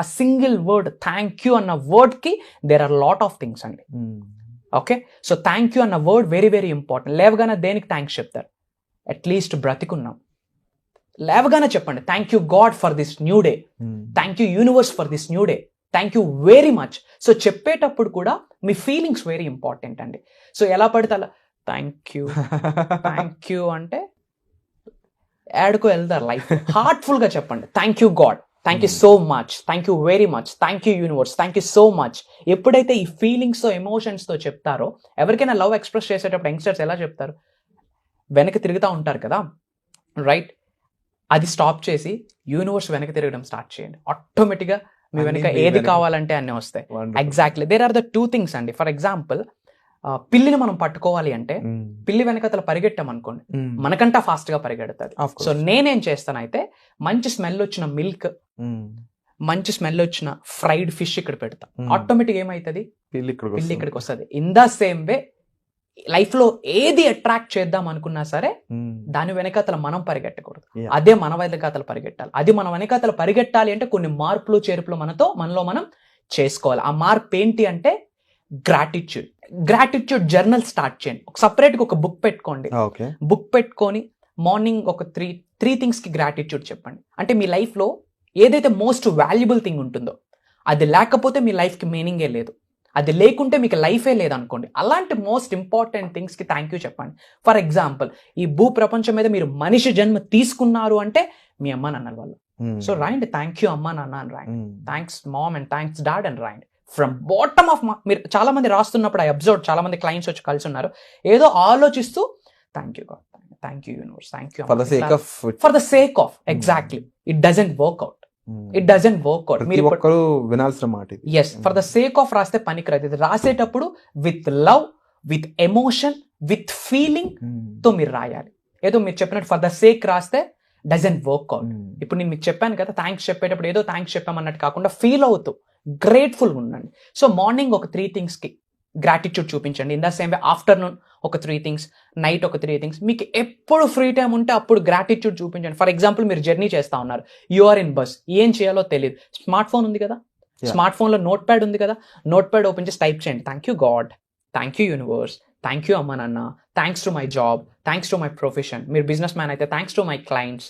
ఆ single word thank you అన్న వర్డ్కి there are lot of things అండి. ఓకే, సో థ్యాంక్ యూ అన్న వర్డ్ వెరీ వెరీ ఇంపార్టెంట్. లేవగానే దేనికి థ్యాంక్స్ చెప్తారు? అట్లీస్ట్ బ్రతికున్నాం. లేవగానే చెప్పండి thank you God for this new day, thank you universe for this new day, thank you very much. So చెప్పేటప్పుడు కూడా మీ ఫీలింగ్స్ వెరీ ఇంపార్టెంట్ అండి. సో ఎలా పడితే అలా థ్యాంక్ యూ అంటే యాడ్కో వెళ్తారు లైఫ్. హార్ట్ఫుల్గా చెప్పండి thank you god, thank you so much, thank you very much, thank you universe, thank you so much. ఎప్పుడైతే ఈ ఫీలింగ్స్తో ఎమోషన్స్తో చెప్తారో, ఎవరికైనా లవ్ ఎక్స్ప్రెస్ చేసేటప్పుడు యంగ్స్టర్స్ ఎలా చెప్తారు? వెనక్కి తిరుగుతూ ఉంటారు కదా, రైట్? అది స్టాప్ చేసి యూనివర్స్ వెనక్కి తిరగడం స్టార్ట్ చేయండి. ఆటోమేటిక్గా మీ వెనక ఏది కావాలంటే అన్నీ వస్తాయి. Exactly, there are the two things అండి. ఫర్ ఎగ్జాంపుల్, పిల్లిని మనం పట్టుకోవాలి అంటే పిల్లి వెనకతల పరిగెట్టాం అనుకోండి, మనకంటా ఫాస్ట్ గా పరిగెడతాది. సో నేనేం చేస్తానైతే మంచి స్మెల్ వచ్చిన మిల్క్, మంచి స్మెల్ వచ్చిన ఫ్రైడ్ ఫిష్ ఇక్కడ పెడతా. ఆటోమేటిక్ ఏమైతుంది? పిల్లి ఇక్కడికి వస్తుంది. In the same way life లో ఏది అట్రాక్ట్ చేద్దాం అనుకున్నా సరే దాని వెనకాతల మనం పరిగెట్టకూడదు, అదే మన వెనకాతల పరిగెట్టాలి. అది మన వెనకాతల పరిగెట్టాలి అంటే కొన్ని మార్పులు చేర్పులు మనలో మనం చేసుకోవాలి. ఆ మార్పు ఏంటి అంటే గ్రాటిట్యూడ్ జర్నల్ స్టార్ట్ చేయండి. సపరేట్గా ఒక బుక్ పెట్టుకోండి. బుక్ పెట్టుకొని మార్నింగ్ ఒక త్రీ థింగ్స్ కి గ్రాటిట్యూడ్ చెప్పండి. అంటే మీ లైఫ్ లో ఏదైతే మోస్ట్ వాల్యుబుల్ థింగ్ ఉంటుందో అది లేకపోతే మీ లైఫ్ కి మీనింగే లేదు, అది లేకుంటే మీకు లైఫే లేదనుకోండి. అలాంటి మోస్ట్ ఇంపార్టెంట్ థింగ్స్కి థ్యాంక్ యూ చెప్పండి. ఫర్ ఎగ్జాంపుల్, ఈ భూ ప్రపంచం మీద మీరు మనిషి జన్మ తీసుకున్నారు అంటే మీ అమ్మ నాన్నల వల్ల. సో రాయండి థ్యాంక్ యూ అమ్మా నాన్న అని రాయండి, thanks mom and thanks dad అని రాయండి. ఫ్రమ్ బాటమ్ ఆఫ్ మీరు చాలా మంది రాస్తున్నప్పుడు ఐ అబ్జర్వ్, చాలా మంది క్లయింట్స్ వచ్చి కలిసి ఉన్నారు, ఏదో ఆలోచిస్తూ thank you god, thank you universe, thank you for the sake of. Exactly, it doesn't work out. మీరు వినాల్సిన మాట. Yes, for the sake of రాస్తే పనికిరాదు. ఇది రాసేటప్పుడు with love, with emotion, with feeling తో మీరు రాయాలి. ఏదో మీరు చెప్పినట్టు ఫర్ ద సేక్ రాస్తే డజంట్ వర్క్ అవుట్. ఇప్పుడు నేను మీకు చెప్పాను కదా, థ్యాంక్స్ చెప్పేటప్పుడు ఏదో థ్యాంక్స్ చెప్పామన్నట్టు కాకుండా ఫీల్ అవుతూ గ్రేట్ఫుల్గా ఉండండి. సో మార్నింగ్ ఒక 3 థింగ్స్కి గ్రాటిట్యూడ్ చూపించండి. In the same way afternoon ఒక 3 థింగ్స్, నైట్ ఒక 3 థింగ్స్. మీకు ఎప్పుడు ఫ్రీ టైం ఉంటే అప్పుడు గ్రాటిట్యూడ్ చూపించండి. ఫర్ ఎగ్జాంపుల్, మీరు జర్నీ చేస్తా ఉన్నారు, యు ఆర్ ఇన్ బస్, ఏం చేయాలో తెలియదు, స్మార్ట్ ఫోన్ ఉంది కదా, స్మార్ట్ ఫోన్లో నోట్ ప్యాడ్ ఉంది కదా, నోట్ ప్యాడ్ ఓపెన్ చేసి టైప్ చేయండి thank you god, thank you universe, thank you అమ్మా నాన్న, thanks to my job, thanks to my profession. మీరు బిజినెస్ మ్యాన్ అయితే thanks to my clients.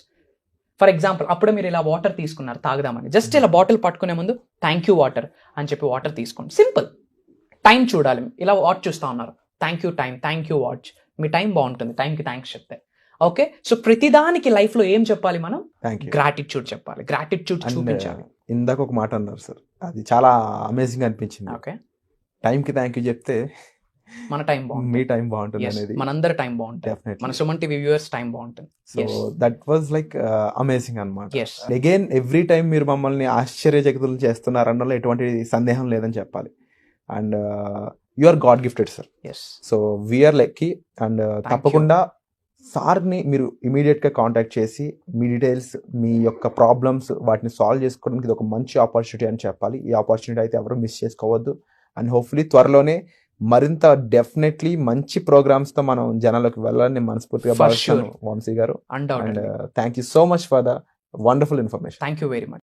For example, అప్పుడే మీరు ఇలా వాటర్ తీసుకున్నారు తాగుదామని, జస్ట్ ఇలా బాటిల్ పట్టుకునే ముందు థ్యాంక్ యూ వాటర్ అని చెప్పి వాటర్ తీసుకోండి. సింపుల్. టైం చూడాలి, ఇలా వాచ్ చూస్తూ ఉన్నారు, thank you time, thank you watch. Me time బాగుంటుంది టైంకి థ్యాంక్స్ చెప్తే. ఓకే, సో ప్రతిదానికి లైఫ్లో ఏం చెప్పాలి మనం? గ్రాటిట్యూడ్ చెప్పాలి, గ్రాటిట్యూడ్ చూపించాలి. ఇందాక ఒక మాట అన్నారు సార్, అది చాలా అమేజింగ్ అనిపించింది. ఓకే, టైంకి థ్యాంక్ యూ చెప్తే మన టైం బాగుంటుంది, మీ టైం బాగుంటుంది అనేది, మనందరి టైం బాగుంటుంది, మన సుమన్ టీవీ వ్యూవర్స్ టైం బాగుంటుంది. So that was like amazing అన్నమాట. అగైన్ ఎవ్రీ టైం మీరు మమ్మల్ని ఆశ్చర్యచకితులు చేస్తున్నారు అన్నలో ఎటువంటి సందేహం లేదని చెప్పాలి. And you are god gifted sir. So we are lucky. And తప్పకుండా సార్ని మీరు ఇమీడియట్గా కాంటాక్ట్ చేసి మీ డీటెయిల్స్, మీ యొక్క ప్రాబ్లమ్స్ వాటిని సాల్వ్ చేసుకోవడానికి ఇది ఒక మంచి ఆపర్చునిటీ అని చెప్పాలి. ఈ ఆపర్చునిటీ అయితే ఎవరు మిస్ చేసుకోవద్దు. అండ్ హోప్ఫుల్లీ త్వరలోనే మరింత డెఫినెట్లీ మంచి ప్రోగ్రామ్స్ తో మనం జనాలకు వెళ్ళాలని మనస్ఫూర్తిగా భావిస్తున్నాను వంశీ గారు. And thank you so much for the wonderful information. Thank you very much.